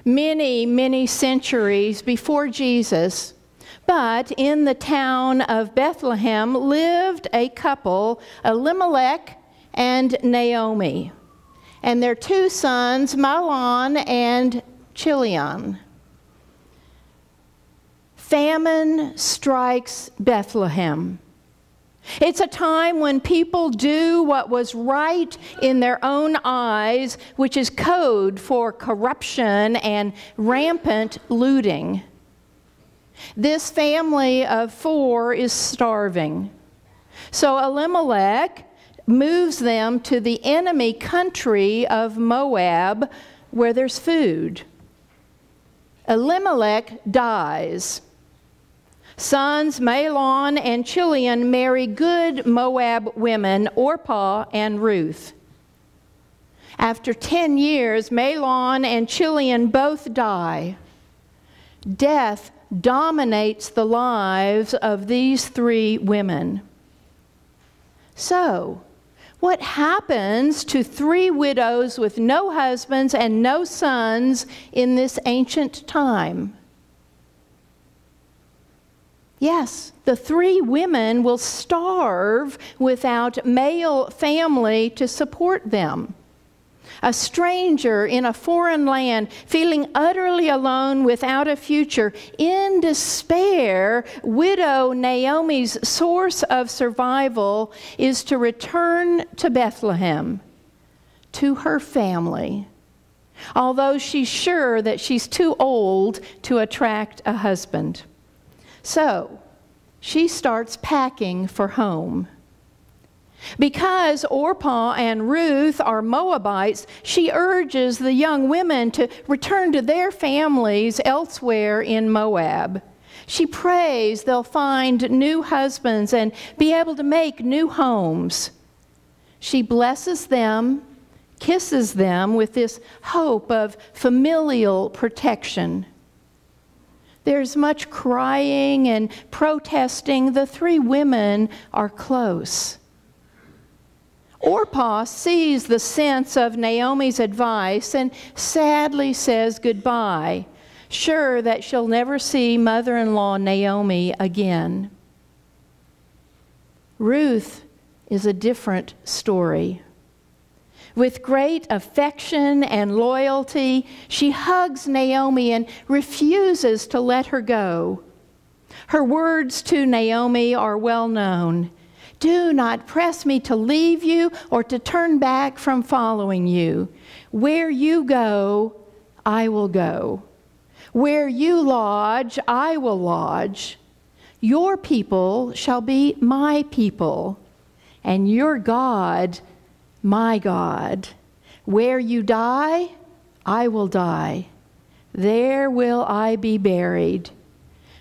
many, many centuries before Jesus. But in the town of Bethlehem lived a couple, Elimelech and Naomi, and their two sons, Mahlon and Chilion. Famine strikes Bethlehem. It's a time when people do what was right in their own eyes, which is code for corruption and rampant looting. This family of four is starving. So Elimelech moves them to the enemy country of Moab, where there's food. Elimelech dies. Sons Mahlon and Chilion marry good Moab women, Orpah and Ruth. After 10 years, Mahlon and Chilion both die. Death dominates the lives of these three women. So, what happens to three widows with no husbands and no sons in this ancient time? Yes, the three women will starve without male family to support them. A stranger in a foreign land, feeling utterly alone without a future, in despair, widow Naomi's source of survival is to return to Bethlehem, to her family, although she's sure that she's too old to attract a husband. So, she starts packing for home. Because Orpah and Ruth are Moabites, she urges the young women to return to their families elsewhere in Moab. She prays they'll find new husbands and be able to make new homes. She blesses them, kisses them with this hope of familial protection. There's much crying and protesting. The three women are close. Orpah sees the sense of Naomi's advice and sadly says goodbye, sure that she'll never see mother-in-law Naomi again. Ruth is a different story. With great affection and loyalty, she hugs Naomi and refuses to let her go. Her words to Naomi are well known. Do not press me to leave you or to turn back from following you. Where you go, I will go. Where you lodge, I will lodge. Your people shall be my people, and your God, my God. Where you die, I will die. There will I be buried.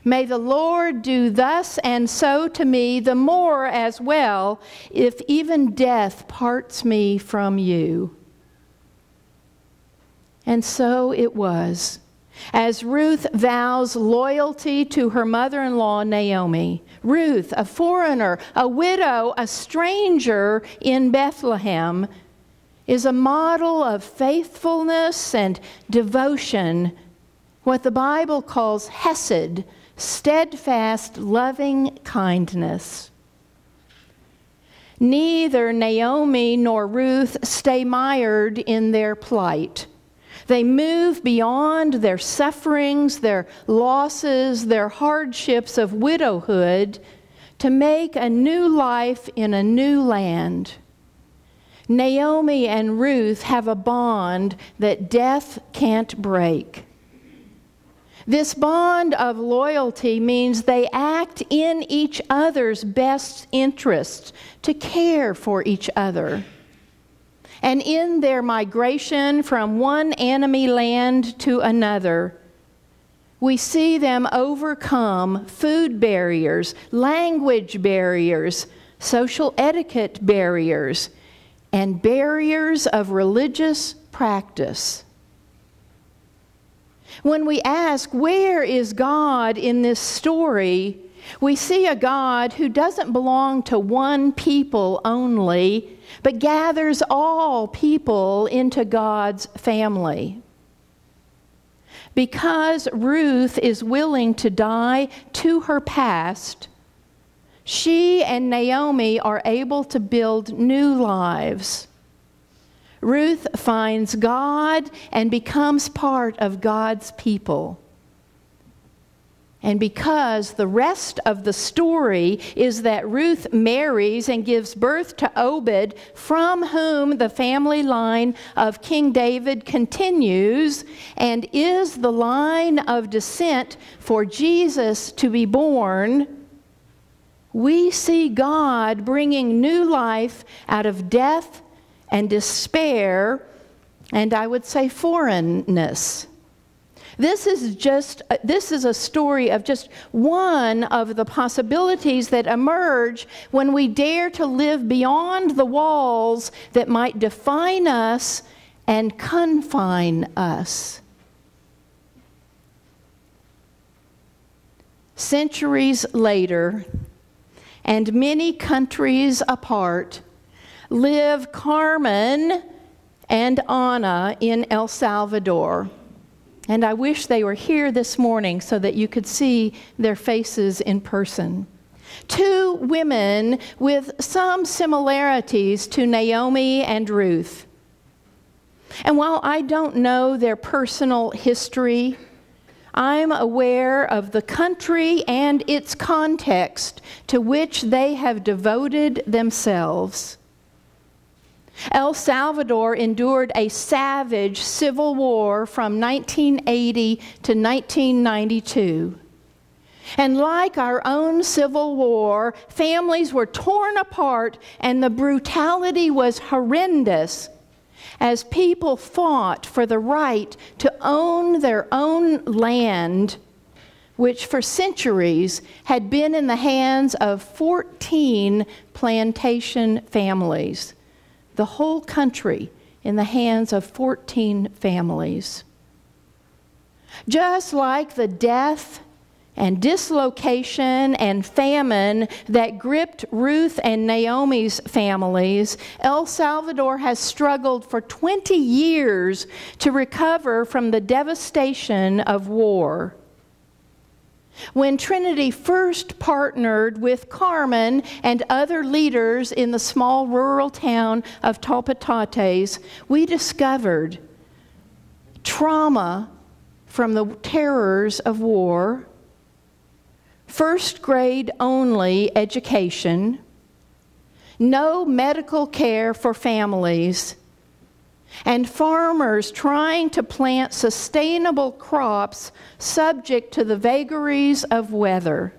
May the Lord do thus and so to me, the more as well, if even death parts me from you. And so it was. As Ruth vows loyalty to her mother-in-law Naomi, Ruth, a foreigner, a widow, a stranger in Bethlehem, is a model of faithfulness and devotion, what the Bible calls hesed, steadfast, loving kindness. Neither Naomi nor Ruth stay mired in their plight. They move beyond their sufferings, their losses, their hardships of widowhood to make a new life in a new land. Naomi and Ruth have a bond that death can't break. This bond of loyalty means they act in each other's best interests to care for each other. And in their migration from one enemy land to another, we see them overcome food barriers, language barriers, social etiquette barriers, and barriers of religious practice. When we ask, where is God in this story, we see a God who doesn't belong to one people only, but gathers all people into God's family. Because Ruth is willing to die to her past, she and Naomi are able to build new lives. Ruth finds God and becomes part of God's people. And because the rest of the story is that Ruth marries and gives birth to Obed, from whom the family line of King David continues and is the line of descent for Jesus to be born, we see God bringing new life out of death and despair, and I would say foreignness. This is a story of just one of the possibilities that emerge when we dare to live beyond the walls that might define us and confine us. Centuries later, and many countries apart, live Carmen and Ana in El Salvador. And I wish they were here this morning so that you could see their faces in person. Two women with some similarities to Naomi and Ruth. And while I don't know their personal history, I'm aware of the country and its context to which they have devoted themselves. El Salvador endured a savage civil war from 1980 to 1992. And like our own civil war, families were torn apart and the brutality was horrendous as people fought for the right to own their own land, which for centuries had been in the hands of 14 plantation families. The whole country in the hands of 14 families. Just like the death and dislocation and famine that gripped Ruth and Naomi's families, El Salvador has struggled for 20 years to recover from the devastation of war. When Trinity first partnered with Carmen and other leaders in the small rural town of Topeka, we discovered trauma from the terrors of war, first grade only education, no medical care for families, and farmers trying to plant sustainable crops subject to the vagaries of weather.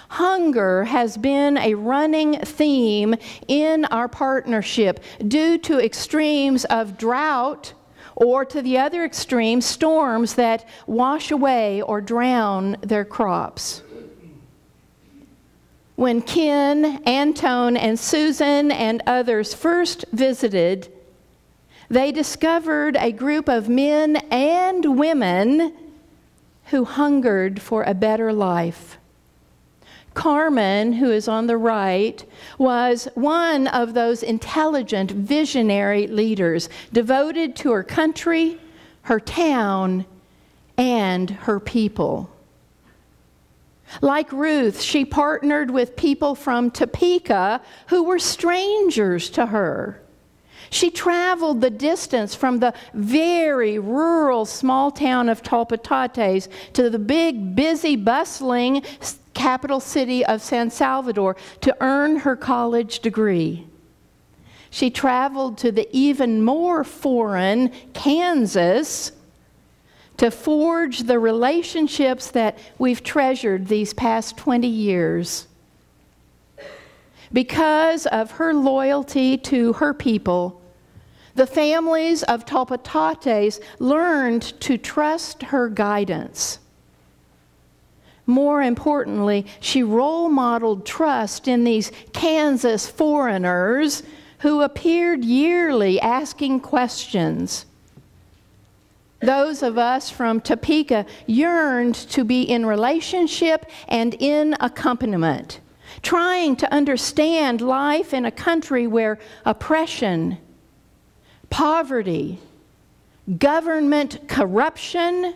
Hunger has been a running theme in our partnership due to extremes of drought, or to the other extreme, storms that wash away or drown their crops. When Ken, Antone, and Susan and others first visited, they discovered a group of men and women who hungered for a better life. Carmen, who is on the right, was one of those intelligent, visionary leaders devoted to her country, her town, and her people. Like Ruth, she partnered with people from Topeka who were strangers to her. She traveled the distance from the very rural small town of Topeka to the big, busy, bustling capital city of San Salvador to earn her college degree. She traveled to the even more foreign Kansas to forge the relationships that we've treasured these past 20 years. Because of her loyalty to her people, the families of Topeka learned to trust her guidance. More importantly, she role modeled trust in these Kansas foreigners who appeared yearly asking questions. Those of us from Topeka yearned to be in relationship and in accompaniment, trying to understand life in a country where oppression, poverty, government corruption,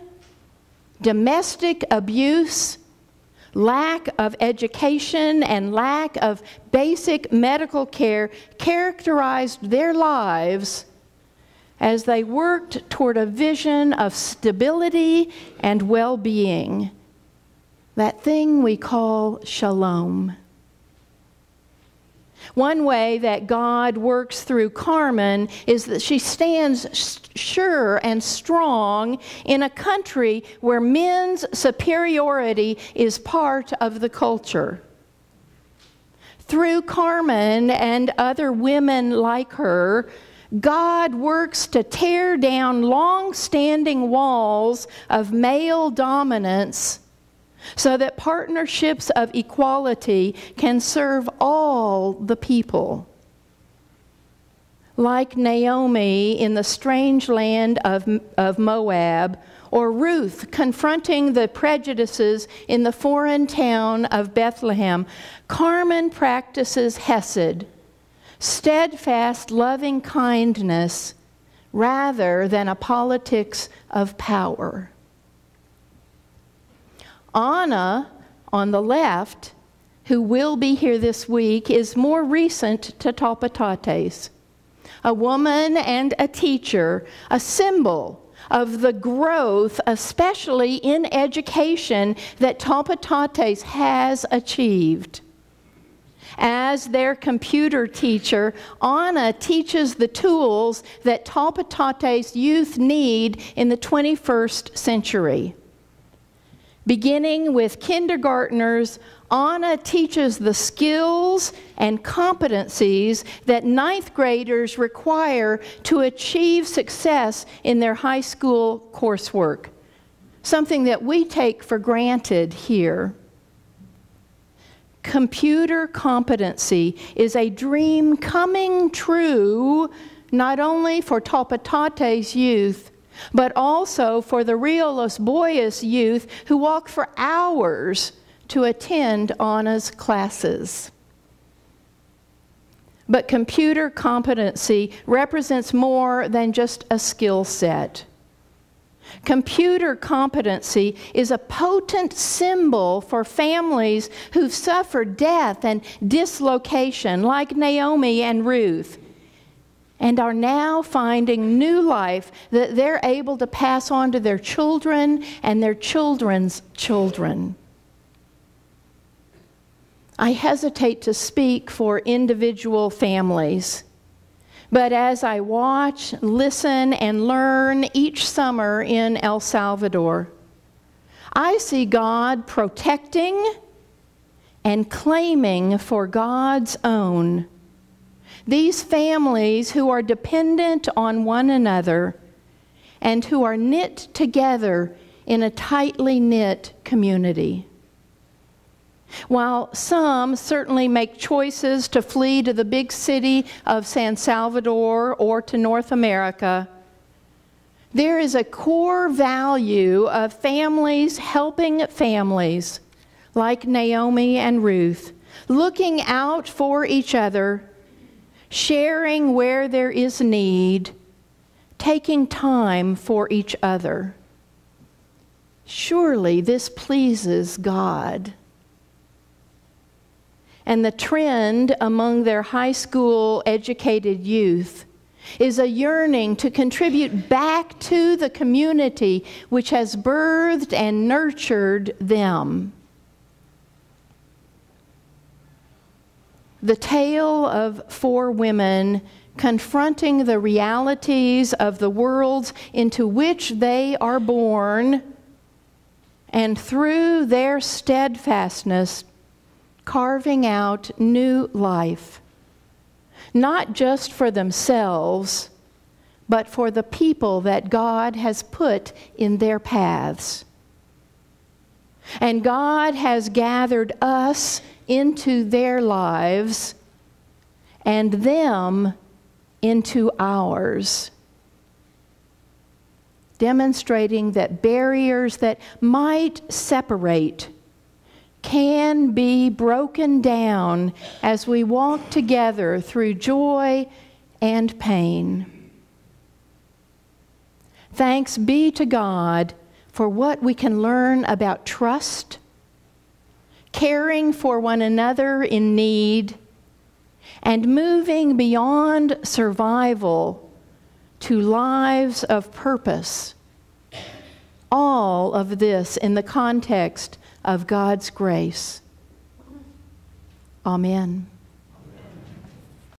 domestic abuse, lack of education, and lack of basic medical care characterized their lives as they worked toward a vision of stability and well-being, that thing we call shalom. One way that God works through Carmen is that she stands sure and strong in a country where men's superiority is part of the culture. Through Carmen and other women like her, God works to tear down long-standing walls of male dominance so that partnerships of equality can serve all the people. Like Naomi in the strange land of Moab, or Ruth confronting the prejudices in the foreign town of Bethlehem, Carmen practices hesed, steadfast loving kindness, rather than a politics of power. Anna, on the left, who will be here this week, is more recent to Topetates, a woman and a teacher, a symbol of the growth, especially in education, that Topetates has achieved. As their computer teacher, Anna teaches the tools that Topetates youth need in the 21st century. Beginning with kindergartners, Anna teaches the skills and competencies that ninth graders require to achieve success in their high school coursework, something that we take for granted here. Computer competency is a dream coming true not only for Topetates youth, but also for the Rio Los Boyas youth who walk for hours to attend Anna's classes. But computer competency represents more than just a skill set. Computer competency is a potent symbol for families who've suffered death and dislocation, like Naomi and Ruth, and are now finding new life that they're able to pass on to their children and their children's children. I hesitate to speak for individual families, but as I watch, listen, and learn each summer in El Salvador, I see God protecting and claiming for God's own these families who are dependent on one another and who are knit together in a tightly knit community. While some certainly make choices to flee to the big city of San Salvador or to North America, there is a core value of families helping families, like Naomi and Ruth, looking out for each other, sharing where there is need, taking time for each other. Surely this pleases God. And the trend among their high school educated youth is a yearning to contribute back to the community which has birthed and nurtured them. The tale of four women confronting the realities of the worlds into which they are born, and through their steadfastness, carving out new life, not just for themselves, but for the people that God has put in their paths. And God has gathered us into their lives and them into ours, demonstrating that barriers that might separate can be broken down as we walk together through joy and pain. Thanks be to God for what we can learn about trust, caring for one another in need, and moving beyond survival to lives of purpose. All of this in the context of God's grace. Amen.